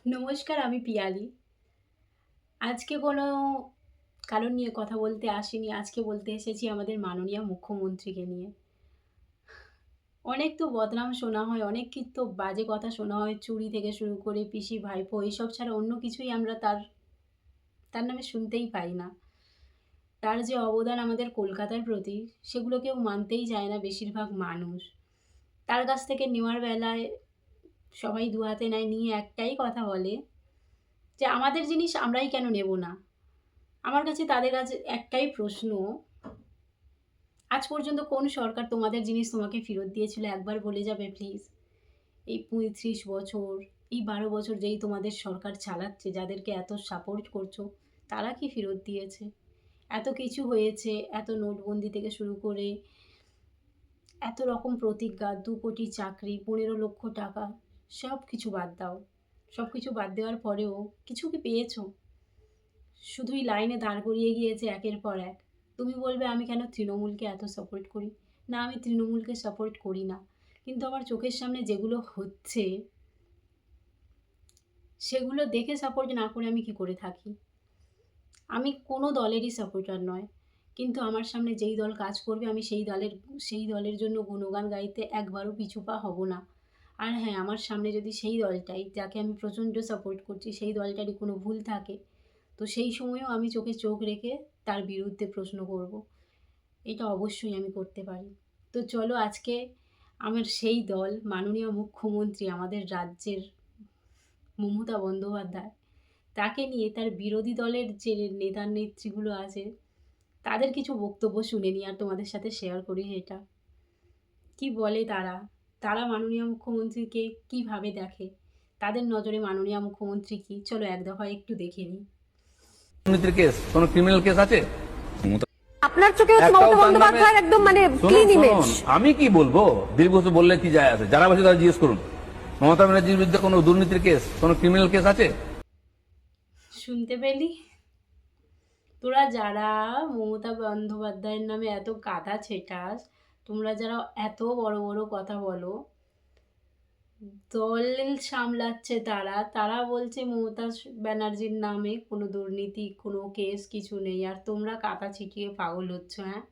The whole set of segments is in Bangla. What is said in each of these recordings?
নমস্কার, আমি পিয়ালি। আজকে কোনো কারণ নিয়ে কথা বলতে আসিনি। আজকে বলতে এসেছি আমাদের মাননীয় মুখ্যমন্ত্রীকে নিয়ে। অনেক তো বদনাম শোনা হয়, অনেক কি তো বাজে কথা শোনা হয়। চুরি থেকে শুরু করে পিসি, ভাইপো এসব ছাড়া অন্য কিছুই আমরা তার নামে শুনতেই পাই না। তার যে অবদান আমাদের কলকাতার প্রতি, সেগুলো কেউ মানতেই চায় না বেশিরভাগ মানুষ। তার কাছ থেকে নেওয়ার বেলায় সবাই দু হাতে নেয়, নিয়ে একটাই কথা বলে যে, "আমাদের জিনিস আমরাই কেন নেব না?" আমার কাছে তাদের কাছে একটাই প্রশ্ন, আজ পর্যন্ত কোন সরকার তোমাদের জিনিস তোমাকে ফেরত দিয়েছিল একবার বলে যাবে প্লিজ? এই ৩৫ বছর, এই ১২ বছর যেই তোমাদের সরকার চালাচ্ছে, যাদেরকে এত সাপোর্ট করছো, তারা কি ফেরত দিয়েছে? এত কিছু হয়েছে, এত নোটবন্দি থেকে শুরু করে এত রকম প্রতিজ্ঞা, ২ কোটি চাকরি, ১৫ লক্ষ টাকা, সব কিছু বাদ দাও। সব কিছু বাদ দেওয়ার পরেও কিছু কি পেয়েছো? শুধুই লাইনে দাঁড় করিয়ে গিয়েছে একের পর এক। তুমি বলবে আমি কেন তৃণমূলকে এত সাপোর্ট করি? না, আমি তৃণমূলকে সাপোর্ট করি না। কিন্তু আমার চোখের সামনে যেগুলো হচ্ছে, সেগুলো দেখে সাপোর্ট না করে আমি কি করে থাকি? আমি কোনো দলেরই সাপোর্টার নয়। কিন্তু আমার সামনে যেই দল কাজ করবে আমি সেই দলের জন্য গুণগান গাইতে একবারও পিছু পা হব না। আর হ্যাঁ, আমার সামনে যদি সেই দলটাই, যাকে আমি প্রচণ্ড সাপোর্ট করছি, সেই দলটারই কোনো ভুল থাকে, তো সেই সময়েও আমি চোখে চোখ রেখে তার বিরুদ্ধে প্রশ্ন করব। এটা অবশ্যই আমি করতে পারি। তো চলো আজকে আমার সেই দল, মাননীয় মুখ্যমন্ত্রী আমাদের রাজ্যের মমতা বন্দ্যোপাধ্যায়, তাকে নিয়ে তার বিরোধী দলের যে নেতা-নেত্রীগুলো আছে, তাদের কিছু বক্তব্য শুনে নিই আর তোমাদের সাথে শেয়ার করি এটা। কি বলে তারা? তারা মাননীয় মুখ্যমন্ত্রীকে কিভাবে দেখে? তাদের নজরে মাননীয় মুখ্যমন্ত্রী কি? চলো এক দফায় একটু দেখে নিই। দুর্নীতির কেস, কোন ক্রিমিনাল কেস আছে? আপনার চোখে হচ্ছে একটাও মমতা তার নামে। বন্দ্যোপাধ্যায়ের একদম মানে শুনুন ক্লিন ইমেজ। শুনুন, আমি কি বলবো? দীর্ঘত বললে কি যায় আছে? যারা বসে তারা জিজ্ঞেস করুন, মমতা ব্যানার্জির বিরুদ্ধে কোনো দুর্নীতির কেস, কোনো ক্রিমিনাল কেস আছে? শুনতে পেলি? তোরা যারা মমতা বন্দ্যোপাধ্যায়ের নামে এত গাধা ছেটাস, তোমরা যারা এত বড় বড় কথা বলো, দল সামলাচ্ছে তারা, তারা বলছে মমতা ব্যানার্জির নামে কোনো দুর্নীতি, কোনো কেস কিছু নেই, আর তোমরা কাঁথা ছিটিয়ে পাগল হচ্ছ। হ্যাঁ,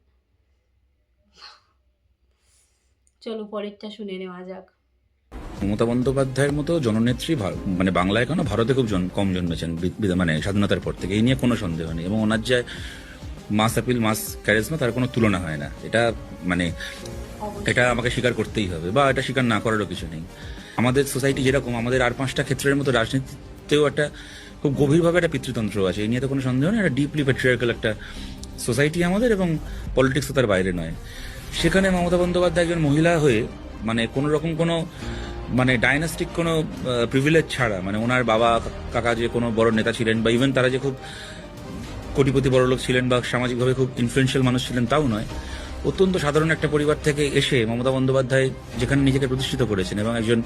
চলো পরেরটা শুনে নেওয়া যাক। মমতা বন্দ্যোপাধ্যায়ের মতো জননেত্রী মানে বাংলায় কেন ভারতে খুব কম জন্মেছেন মানে স্বাধীনতার পর থেকে, এই নিয়ে কোনো সন্দেহ নেই। এবং ওনার যে মাস অ্যাপিল, মাস ক্যারিজমা, তার কোনো তুলনা হয় না। মানে এটা আমাকে স্বীকার করতেই হবে, বা এটা স্বীকার না করারও কিছু নেই। আমাদের সোসাইটি যেরকম, আমাদের আর 5টা ক্ষেত্রের মতো রাজনীতিতেও একটা খুব গভীরভাবে একটা পিতৃতন্ত্র আছে, এই নিয়ে তো কোনো সন্দেহ নেই। একটা ডিপলি প্যাট্রিয়ার্কাল একটা সোসাইটি আমাদের, এবং পলিটিক্স তো তার বাইরে নয়। সেখানে মমতা বন্দ্যোপাধ্যায় একজন মহিলা হয়ে, মানে কোনো রকম কোনো মানে ডাইনাস্টিক কোনো প্রিভিলেজ ছাড়া, মানে ওনার বাবা কাকা যে কোনো বড় নেতা ছিলেন, বা ইভেন তারা যে খুব কোটিপতি বড় লোক ছিলেন বা সামাজিকভাবে খুব ইনফ্লুয়েন্সিয়াল মানুষ ছিলেন, তাও নয়। অত্যন্ত সাধারণ একটা পরিবার থেকে এসে মমতা বন্দ্যোপাধ্যায় যেখানে নিজেকে প্রতিষ্ঠিত করেছেন, এবং একজন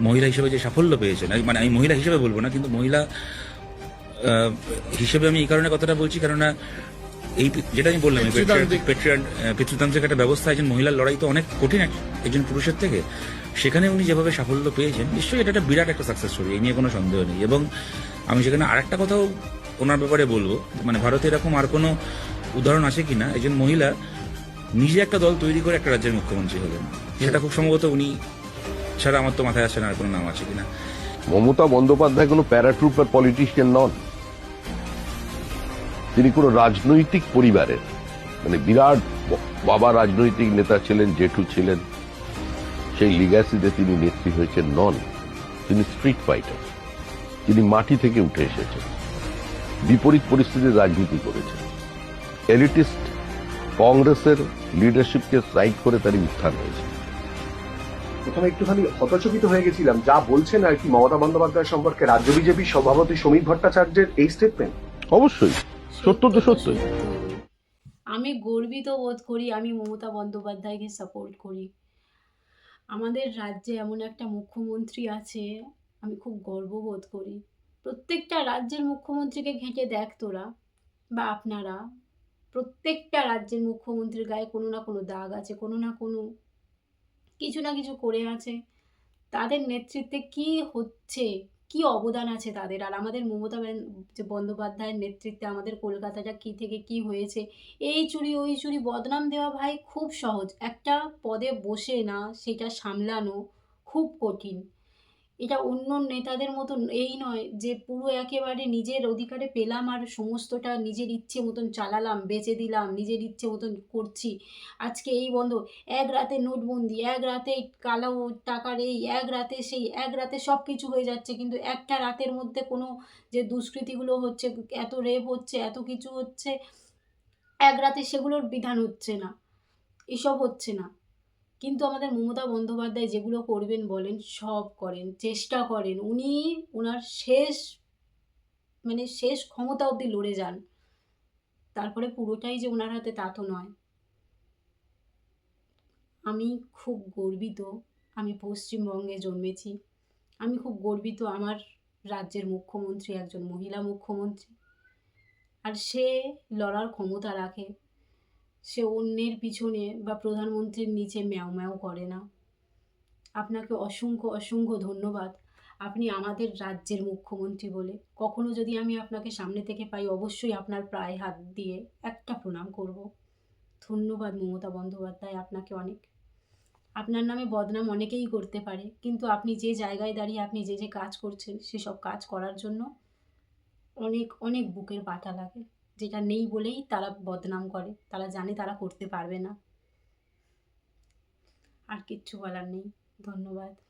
মহিলা হিসেবে যে সাফল্য পেয়েছেন, মানে আমি মহিলা হিসেবে বলবো না, কিন্তু মহিলা হিসেবে আমি এই কারণে কথাটা বলছি, কেননা এই যেটা আমি বললাম, পিতৃতান্ত্রিক একটা ব্যবস্থা, একজন মহিলার লড়াই তো অনেক কঠিন একজন পুরুষের থেকে। সেখানে উনি যেভাবে সাফল্য পেয়েছেন, নিশ্চয়ই এটা একটা বিরাট একটা সাকসেস স্টোরি, এই নিয়ে কোনো সন্দেহ নেই। এবং আমি সেখানে আরেকটা কথাও ওনার ব্যাপারে বলবো, মানে ভারতে এরকম আর কোনো উদাহরণ আছে কিনা একজন মহিলা নিজে একটা দল তৈরি করে একটা রাজ্যের মুখ্যমন্ত্রী হলেন। সেটা খুব সম্ভবত উনি ছাড়া আমার তো মাথায় আসে না আর কোনো নাম আছে কিনা। মমতা বন্দ্যোপাধ্যায় কোনো প্যারাট্রুপার পলিটিশিয়ান নন। তিনি কোনো রাজনৈতিক পরিবারের, মানে বিরাট বাবা রাজনৈতিক নেতা ছিলেন, জেঠু ছিলেন, সেই লিগ্যাসিতে তিনি নেত্রী হয়েছেন নন। তিনি স্ট্রিট ফাইটার, তিনি মাটি থেকে উঠে এসেছেন, বিপরীত পরিস্থিতির রাজনীতি করেছেন। এলিটিস্ট কংগ্রেসের লিডারশিপকে সাইড করে তারই উত্থান হয়েছে। প্রথমে একটুখানি হতচকিত হয়ে গেছিলাম যা বলছেন আর কি মমতা বন্দ্যোপাধ্যায় সম্পর্কে রাজ্য বিজেপির সভাপতি সমীর ভট্টাচার্যের এই স্টেটমেন্ট। অবশ্যই সত্য তো সত্যই। আমি গর্বিত বোধ করি, আমি মমতা বন্দ্যোপাধ্যায়কে সাপোর্ট করি। আমাদের রাজ্যে এমন একটা মুখ্যমন্ত্রী আছে, আমি খুব গর্ববোধ করি। প্রত্যেকটা রাজ্যের মুখ্যমন্ত্রীকে ঘেঁটে দেখ তোরা, বা আপনারা, প্রত্যেকটা রাজ্যের মুখ্যমন্ত্রীর গায়ে কোনো না কোনো দাগ আছে, কোনো না কোনো কিছু না কিছু করে আছে। তাদের নেতৃত্বে কি হচ্ছে, কি অবদান আছে তাদের। আর আমাদের মমতা যে বন্দ্যোপাধ্যায়ের নেতৃত্বে আমাদের কলকাতাটা কি থেকে কি হয়েছে, এই চুরি ওই চুরি বদনাম দেওয়া ভাই খুব সহজ। একটা পদে বসে না সেটা সামলানো খুব কঠিন। এটা অন্য নেতাদের মতন এই নয় যে পুরো একেবারে নিজের অধিকারে পেলাম আর সমস্তটা নিজের ইচ্ছে মতন চালালাম, বেচে দিলাম, নিজের ইচ্ছে মতন করছি। আজকে এই বন্ধ, এক রাতে নোটবন্দি, এক রাতে কালো টাকার এই, এক রাতে সেই, এক রাতে সব কিছু হয়ে যাচ্ছে। কিন্তু একটা রাতের মধ্যে কোনো যে দুষ্কৃতিগুলো হচ্ছে, এত রেপ হচ্ছে, এত কিছু হচ্ছে, এক রাতে সেগুলোর বিধান হচ্ছে না। এসব হচ্ছে না। কিন্তু আমাদের মমতা বন্দ্যোপাধ্যায় যেগুলো করবেন বলেন সব করেন, চেষ্টা করেন। উনি ওনার শেষ ক্ষমতা অবধি লড়ে যান। তারপরে পুরোটাই যে ওনার হাতে তা তো নয়। আমি খুব গর্বিত আমি পশ্চিমবঙ্গে জন্মেছি। আমি খুব গর্বিত আমার রাজ্যের মুখ্যমন্ত্রী একজন মহিলা মুখ্যমন্ত্রী। আর সে লড়ার ক্ষমতা রাখে। সে অন্যের পিছনে বা প্রধানমন্ত্রীর নিচে ম্যাও ম্যাও করে না। আপনাকে অসংখ্য অসংখ্য ধন্যবাদ। আপনি আমাদের রাজ্যের মুখ্যমন্ত্রী বলে। কখনো যদি আমি আপনাকে সামনে থেকে পাই অবশ্যই আপনার পায়ে হাত দিয়ে একটা প্রণাম করব। ধন্যবাদ মমতা বন্দ্যোপাধ্যায়, আপনাকে অনেক। আপনার নামে বদনাম অনেকেই করতে পারে, কিন্তু আপনি যে জায়গায় দাঁড়িয়ে আপনি যে কাজ করছেন সেসব কাজ করার জন্য অনেক অনেক বুকের পাটা লাগে। যেটা নেই বলেই তারা বদনাম করে, তারা জানে তারা করতে পারবে না। আর কিচ্ছু বলার নেই। ধন্যবাদ।